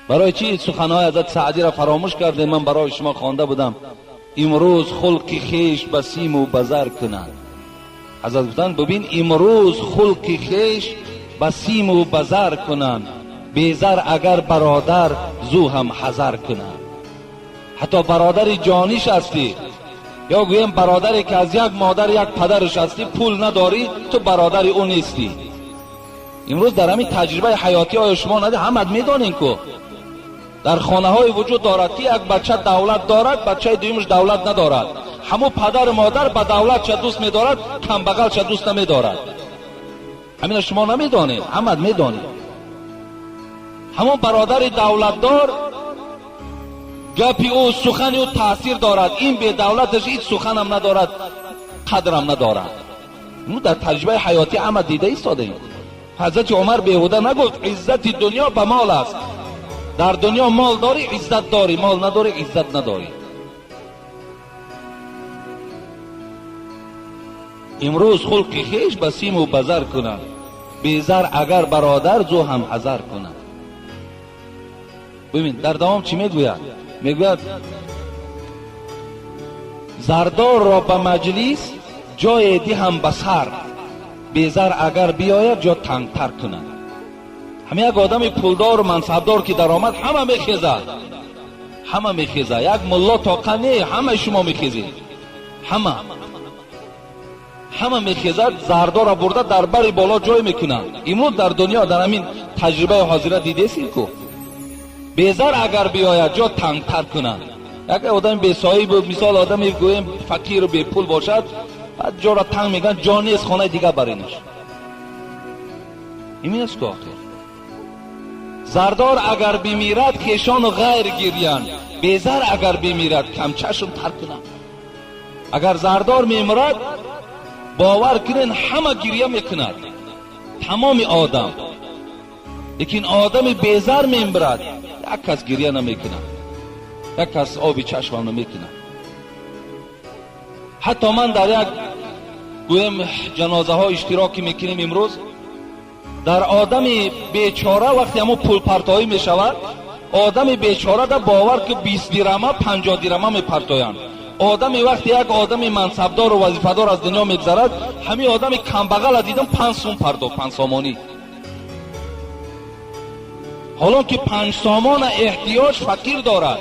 برای چی سخنهای حضرت سعدی را فراموش کرده؟ من برای شما خوانده بودم امروز خلق خویش به سیم و بزر کنند. حضرت گفتند ببین امروز خلق خویش به سیم و بزر کنند، بیزر اگر برادر زو هم حذر کنند. حتی برادر جانیش هستی یا گویم برادری که از یک مادر یک پدرش هستی، پول نداری تو برادر او نیستی. امروز در همین تجربه حیاتی های شما نده همت میدانین که در خانه های وجود دارد که یک بچه دولت دارد، بچه دویمش دولت ندارد. همون پدر مادر با دولت چه دوست میدارد، کم بغل چه دوست نمیدارد. همین شما نمیدانید، همت میدانید. همون برادر دولت دار گپی او سخنی او تاثیر دارد، این به دولتش هیچ سخن هم ندارد، قدر هم ندارد. اینو در تجربه حیاتی همه دیده ایستاده ایم. حضرت عمر بیهوده نگفت عزت دنیا به مال است. در دنیا مال داری عزت داری، مال نداری عزت نداری. امروز خلق خویش به سیم و بزر کنند، بیزر اگر برادر زو هم حذر کنند. ببین در دوام چی میگوید؟ میگوید زردار را به مجلس جای دی هم به سر، بیزر اگر بیاید جا تنگتر کنند. همه یک آدم پولدار و منصبدار که در آمد همه میخیزد، همه میخیزد. یک ملا طاقت نه، همه شما میخیزید، همه میخیزد. زردار را برده در بر بالا جای میکنند. امروز در دنیا در همین تجربه حاضره دیده سید کو بیزر اگر بیاید جا تنگتر کنند. یک آدم بی صاحب، مثال آدمی گویم فقیر و بی پول باشد، بعد جا را تنگ میگن، جا نیست خانه دیگه برینش. این است که آخر زردار اگر بمیرد خیشان و غیر گیریند، بیزر اگر بمیرد کم چشم تر کنند. اگر زردار میمیرد باور کنین همه گریه میکند، تمام آدم. لیکن آدم بیزر میمیرد یک کس گریه نمیکند، یک کس آبی چشم هم نمیکند. حتی من در یک گویم جنازه ها اشتراکی میکنیم امروز، در آدم بیچاره وقتی همون پول پرتایی میشود، آدم بیچاره در باور که 20 درمه 50 درمه میپرتایند. آدمی وقتی یک آدم منصبدار و وظیفه‌دار از دنیا میگذرد، همین آدم کم بغل دیدم 5 سوم پرداخت، 5 سامانی. حالا که 5 سامان احتیاج فقیر دارد،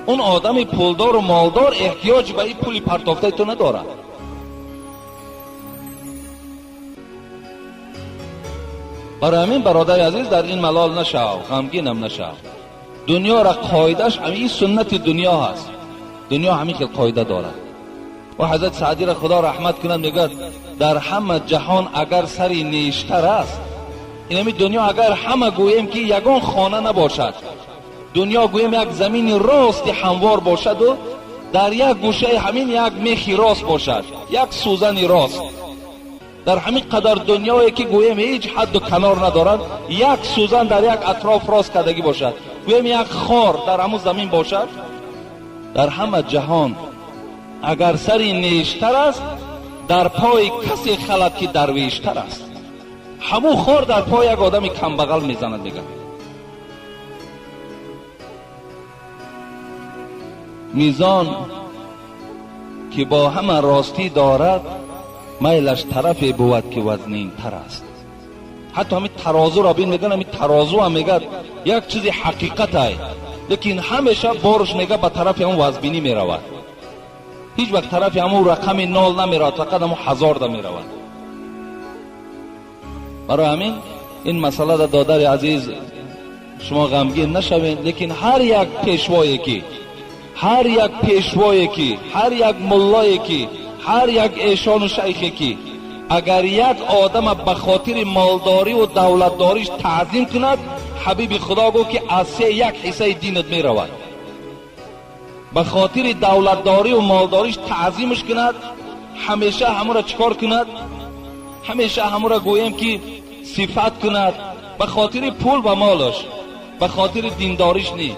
اون آدم پولدار و مالدار احتیاج به این پولی پرداخته تو ندارد. برای همین برادر عزیز در این ملال نشو، غمگینم نشو. دنیا را قاعدش این سنت دنیا هست. دنیا همین که قاعده دارد. و حضرت سعدی را خدا رحمت کنند میگه در همه جهان اگر سری نیشتر است، اینمی دنیا اگر همه گوییم که یگان خانه نباشد، دنیا گوییم یک زمین راست هموار باشد و در یک گوشه همین یک میخی راست باشد، یک سوزن راست. در همین قدر دنیایی که گوییم هیچ حد و کنار ندارد، یک سوزن در یک اطراف راست کردگی باشد، گوییم یک خار در همون زمین باشد. در همه جهان اگر سری نیشتر است، در پای کسی خلد که درویشتر است. همون خار در پای یک آدم کم بغل میزند. دیگر میزان که با همه راستی دارد، میلش طرفی بود که وزنین تر است. حتی همین ترازو را بین میگن، همین ترازو هم میگه یک چیزی حقیقت است، لیکن همیشه بارش میگه به طرف اون وزنی میرود، هیچ وقت طرف همون رقم نال نمیرود، فقط همون هزار دا میرود. برای همین این مسئله دا دادر عزیز شما غمگین نشوین. لیکن هر یک پیشوایی که، هر یک پیشوایی که، هر یک ملایی که، هر یک ایشان و شیخی که اگر یک آدم به خاطر مالداری و دولتداریش تعظیم کند، حبیب خدا گفت که از 1 حصه دینت می رود. به خاطر دولتداری و مالداریش تعظیمش کند، همیشه همون را چکار کند؟ همیشه همون را گویم که صفت کند، به خاطر پول و مالش، به خاطر دینداریش نی.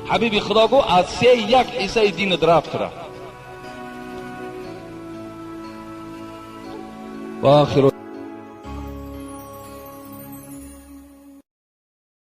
حبیب خدا گفت از 1 حصه دینت رفت را. و آخر